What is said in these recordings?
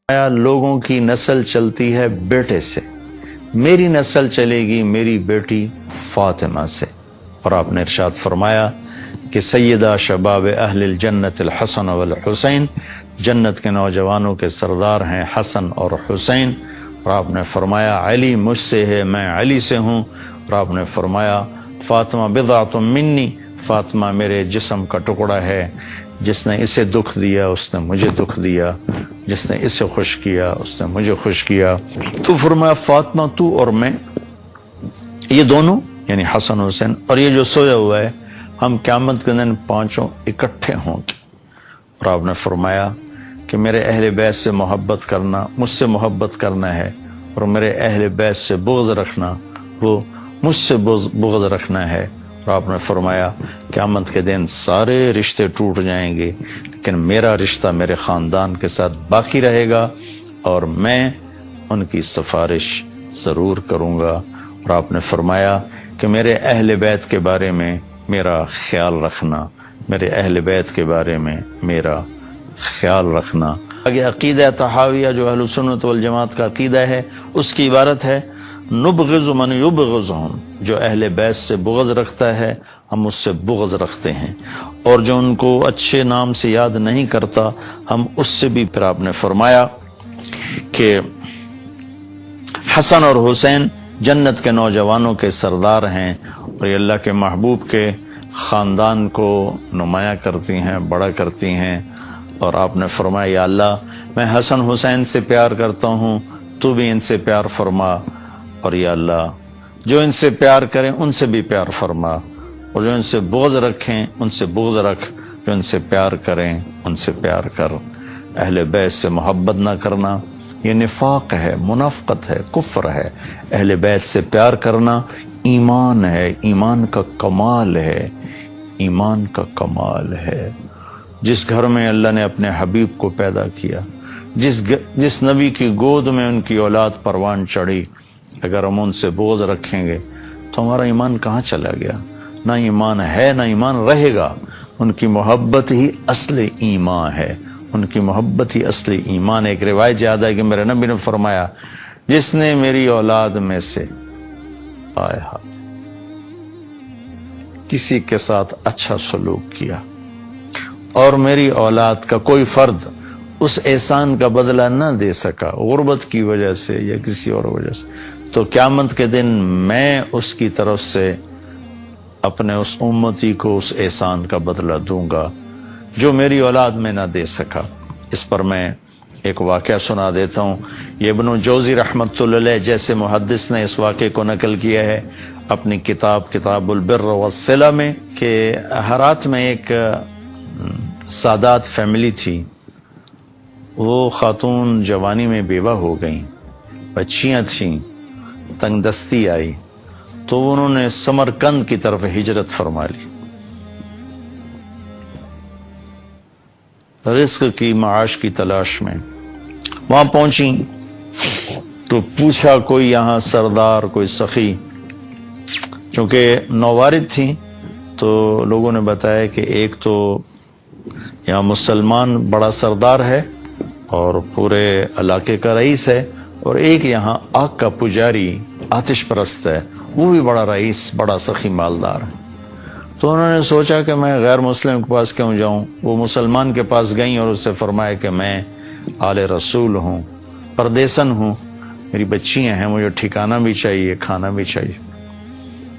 لوگوں کی نسل چلتی ہے بیٹے سے، میری نسل چلے گی میری بیٹی فاطمہ سے۔ اور آپ نے ارشاد فرمایا کہ سیدہ شباب اہل الجنت الحسن والحسین، جنت کے نوجوانوں کے سردار ہیں حسن اور حسین۔ اور آپ نے فرمایا علی مجھ سے ہے، میں علی سے ہوں۔ اور آپ نے فرمایا فاطمہ بضعۃ منی، فاطمہ میرے جسم کا ٹکڑا ہے، جس نے اسے دکھ دیا اس نے مجھے دکھ دیا، جس نے اسے خوش کیا اس نے مجھے خوش کیا۔ تو فرمایا فاطمہ تو اور میں، یہ دونوں یعنی حسن حسین اور یہ جو سویا ہوا ہے، ہم قیامت کے دن پانچوں اکٹھے ہوں گے۔ اور آپ نے فرمایا کہ میرے اہل بیت سے محبت کرنا، مجھ سے محبت کرنا ہے، اور میرے اہل بیت سے بغض رکھنا، وہ مجھ سے بغض رکھنا ہے۔ اور آپ نے فرمایا قیامت کے دن سارے رشتے ٹوٹ جائیں گے، لیکن میرا رشتہ میرے خاندان کے ساتھ باقی رہے گا اور میں ان کی سفارش ضرور کروں گا۔ اور آپ نے فرمایا کہ میرے اہل بیت کے بارے میں میرا خیال رکھنا، میرے اہل بیت کے بارے میں میرا خیال رکھنا۔ آگے عقیدہ طحاویہ جو اہل سنت والجماعت کا عقیدہ ہے، اس کی عبارت ہے نبغض من یبغضہم، جو اہل بیت سے بغض رکھتا ہے ہم اس سے بغض رکھتے ہیں، اور جو ان کو اچھے نام سے یاد نہیں کرتا ہم اس سے بھی۔ پھر آپ نے فرمایا کہ حسن اور حسین جنت کے نوجوانوں کے سردار ہیں، اور یہ اللہ کے محبوب کے خاندان کو نمایاں کرتی ہیں، بڑا کرتی ہیں۔ اور آپ نے فرمایا یا اللہ میں حسن حسین سے پیار کرتا ہوں، تو بھی ان سے پیار فرما، اور یا اللہ جو ان سے پیار کریں ان سے بھی پیار فرما، اور جو ان سے بغض رکھیں ان سے بغض رکھ، جو ان سے پیار کریں ان سے پیار کر۔ اہل بیت سے محبت نہ کرنا یہ نفاق ہے، منافقت ہے، کفر ہے۔ اہل بیت سے پیار کرنا ایمان ہے، ایمان کا کمال ہے، ایمان کا کمال ہے۔ جس گھر میں اللہ نے اپنے حبیب کو پیدا کیا، جس نبی کی گود میں ان کی اولاد پروان چڑھی، اگر ہم ان سے بغض رکھیں گے تو ہمارا ایمان کہاں چلا گیا؟ نہ ایمان ہے نہ ایمان رہے گا۔ ان کی محبت ہی اصل ایمان ہے، ان کی محبت ہی اصل ایمان ہے۔ ایک روایت یاد ہے کہ میرے نبی نے فرمایا جس نے میری اولاد میں سے کسی کے ساتھ اچھا سلوک کیا اور میری اولاد کا کوئی فرد اس احسان کا بدلہ نہ دے سکا، غربت کی وجہ سے یا کسی اور وجہ سے، تو قیامت کے دن میں اس کی طرف سے اپنے اس امتی کو اس احسان کا بدلہ دوں گا جو میری اولاد میں نہ دے سکا۔ اس پر میں ایک واقعہ سنا دیتا ہوں۔ یہ ابن جوزی رحمۃ اللہ علیہ جیسے محدث نے اس واقعے کو نقل کیا ہے اپنی کتاب البر والصلہ میں، کہ ہرات میں ایک سادات فیملی تھی۔ وہ خاتون جوانی میں بیوہ ہو گئیں، بچیاں تھیں، تنگ دستی آئی تو انہوں نے سمرقند کی طرف ہجرت فرما لی، رزق کی معاش کی تلاش میں۔ وہاں پہنچی تو پوچھا کوئی یہاں سردار، کوئی سخی، چونکہ نووارد تھیں تو لوگوں نے بتایا کہ ایک تو یہاں مسلمان بڑا سردار ہے اور پورے علاقے کا رئیس ہے، اور ایک یہاں آگ کا پجاری آتش پرست ہے، وہ بھی بڑا رئیس، بڑا سخی مالدار ہے۔ تو انہوں نے سوچا کہ میں غیر مسلم کے پاس کیوں جاؤں۔ وہ مسلمان کے پاس گئیں اور اس سے فرمایا کہ میں آل رسول ہوں، پردیسن ہوں، میری بچیاں ہیں، مجھے ٹھکانہ بھی چاہیے، کھانا بھی چاہیے۔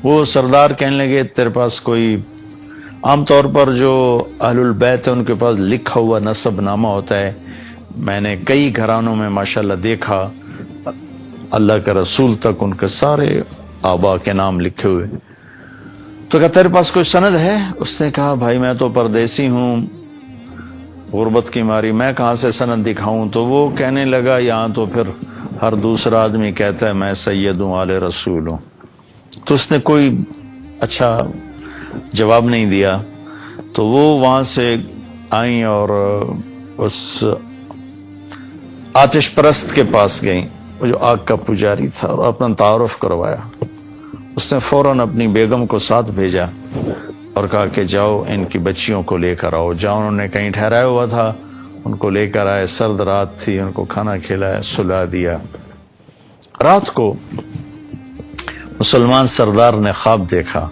وہ سردار کہنے لگے تیرے پاس کوئی، عام طور پر جو اہل البیت ہے ان کے پاس لکھا ہوا نسب نامہ ہوتا ہے، میں نے کئی گھرانوں میں ماشاءاللہ دیکھا اللہ کے رسول تک ان کے سارے آبا کے نام لکھے ہوئے۔ تو کہا تیرے پاس کوئی سند ہے؟ اس نے کہا بھائی میں تو پردیسی ہوں، غربت کی ماری میں کہاں سے سند دکھاؤں۔ تو وہ کہنے لگا یہاں تو پھر ہر دوسرا آدمی کہتا ہے میں سید ہوں، آل رسول ہوں۔ تو اس نے کوئی اچھا جواب نہیں دیا۔ تو وہ وہاں سے آئیں اور اس آتش پرست کے پاس گئیں، وہ جو آگ کا پجاری تھا، اور اپنا تعارف کروایا۔ اس نے فوراً اپنی بیگم کو ساتھ بھیجا اور کہا کہ جاؤ ان کی بچیوں کو لے کر آؤ۔ جاؤ، انہوں نے کہیں ٹھہرایا ہوا تھا، ان کو لے کر آئے، سرد رات تھی، ان کو کھانا کھلایا، سلا دیا۔ رات کو مسلمان سردار نے خواب دیکھا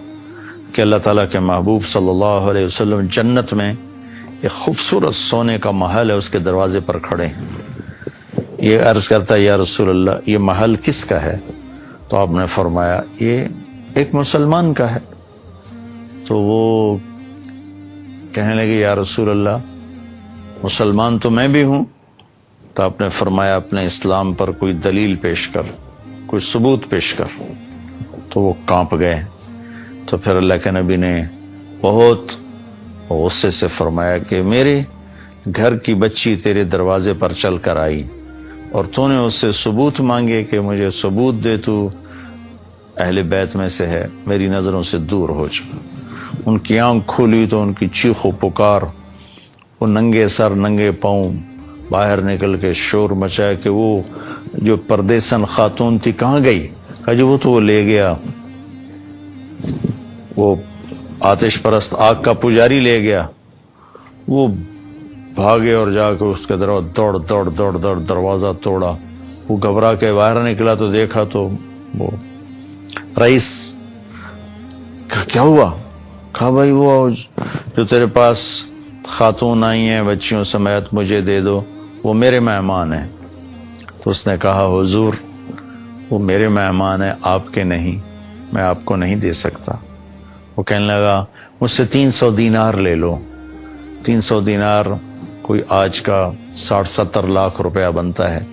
کہ اللہ تعالیٰ کے محبوب صلی اللہ علیہ وسلم جنت میں ایک خوبصورت سونے کا محل ہے، اس کے دروازے پر کھڑے ہیں۔ یہ عرض کرتا ہے یا رسول اللہ یہ محل کس کا ہے؟ تو آپ نے فرمایا یہ ایک مسلمان کا ہے۔ تو وہ کہنے لگے یا رسول اللہ مسلمان تو میں بھی ہوں۔ تو آپ نے فرمایا اپنے اسلام پر کوئی دلیل پیش کر، کوئی ثبوت پیش کر۔ تو وہ کانپ گئے۔ تو پھر اللہ کے نبی نے بہت غصے سے فرمایا کہ میرے گھر کی بچی تیرے دروازے پر چل کر آئی اور تو نے اس سے ثبوت مانگے کہ مجھے ثبوت دے، تو اہل بیت میں سے ہے، میری نظروں سے دور ہو جا۔ ان کی آنکھ کھولی تو ان کی چیخ و پکار، وہ ننگے سر ننگے پاؤں باہر نکل کے شور مچایا کہ وہ جو پردیسن خاتون تھی کہاں گئی؟ کہا جی وہ تو وہ لے گیا، وہ آتش پرست آگ کا پجاری لے گیا۔ وہ بھاگے اور جا کے اس کے دوڑ دروازہ توڑا۔ وہ گھبرا کے باہر نکلا تو دیکھا تو وہ رئیس کہا کیا ہوا؟ کہا بھائی وہ جو تیرے پاس خاتون آئی ہیں بچیوں سمیت مجھے دے دو، وہ میرے مہمان ہیں۔ تو اس نے کہا حضور وہ میرے مہمان ہیں، آپ کے نہیں، میں آپ کو نہیں دے سکتا۔ وہ کہنے لگا مجھ سے 300 دینار لے لو۔ 300 دینار کوئی آج کا 60-70 لاکھ روپیہ بنتا ہے۔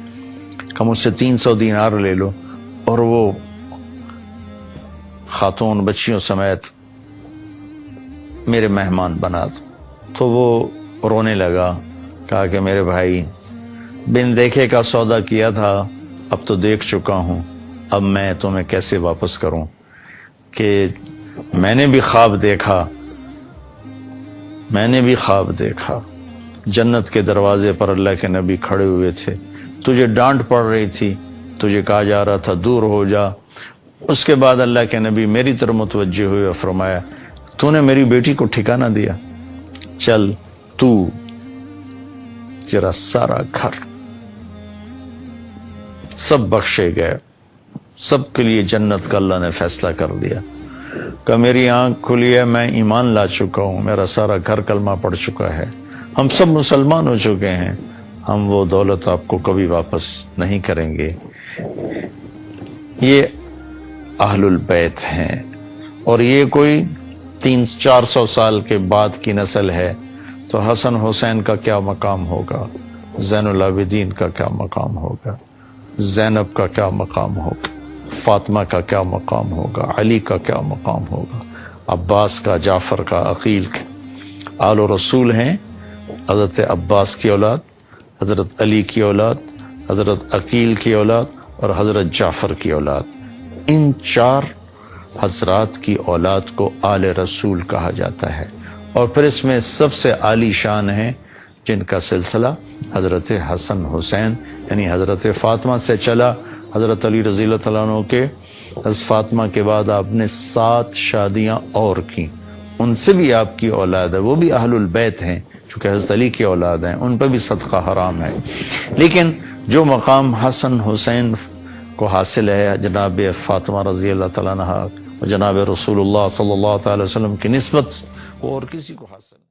کہ مجھ سے 300 دینار لے لو اور وہ خاتون بچیوں سمیت میرے مہمان بنا دو۔ تو وہ رونے لگا، کہا کہ میرے بھائی بن دیکھے کا سودا کیا تھا، اب تو دیکھ چکا ہوں، اب میں تمہیں کیسے واپس کروں؟ کہ میں نے بھی خواب دیکھا جنت کے دروازے پر اللہ کے نبی کھڑے ہوئے تھے، تجھے ڈانٹ پڑ رہی تھی، تجھے کہا جا رہا تھا دور ہو جا۔ اس کے بعد اللہ کے نبی میری طرف متوجہ ہوئے اور فرمایا تو نے میری بیٹی کو ٹھکانہ دیا، چل تو تیرا سارا گھر سب بخشے گئے، سب کے لیے جنت کا اللہ نے فیصلہ کر دیا۔ کہ میری آنکھ کھلی ہے، میں ایمان لا چکا ہوں، میرا سارا گھر کلمہ پڑھ چکا ہے، ہم سب مسلمان ہو چکے ہیں، ہم وہ دولت آپ کو کبھی واپس نہیں کریں گے۔ یہ اہل البیت ہیں، اور یہ کوئی 300-400 سال کے بعد کی نسل ہے، تو حسن حسین کا کیا مقام ہوگا، زین العابدین کا کیا مقام ہوگا، زینب کا کیا مقام ہوگا، فاطمہ کا کیا مقام ہوگا، علی کا کیا مقام ہوگا، عباس کا، جعفر کا، عقیل کا۔ آل و رسول ہیں، حضرت عباس کی اولاد، حضرت علی کی اولاد، حضرت عقیل کی اولاد اور حضرت جعفر کی اولاد۔ ان 4 حضرات کی اولاد کو آل رسول کہا جاتا ہے، اور پھر اس میں سب سے عالی شان ہیں جن کا سلسلہ حضرت حسن حسین یعنی حضرت فاطمہ سے چلا۔ حضرت علی رضی اللہ تعالیٰ عنہ کے حضرت فاطمہ کے بعد آپ نے 7 شادیاں اور کی، ان سے بھی آپ کی اولاد ہے، وہ بھی اہل البیت ہیں، چونکہ حضرت علی کی اولاد ہیں، ان پہ بھی صدقہ حرام ہے۔ لیکن جو مقام حسن حسین کو حاصل ہے جناب فاطمہ رضی اللہ تعالیٰ عنہ اور جناب رسول اللہ صلی اللہ تعالی وسلم کی نسبت، وہ اور کسی کو حاصل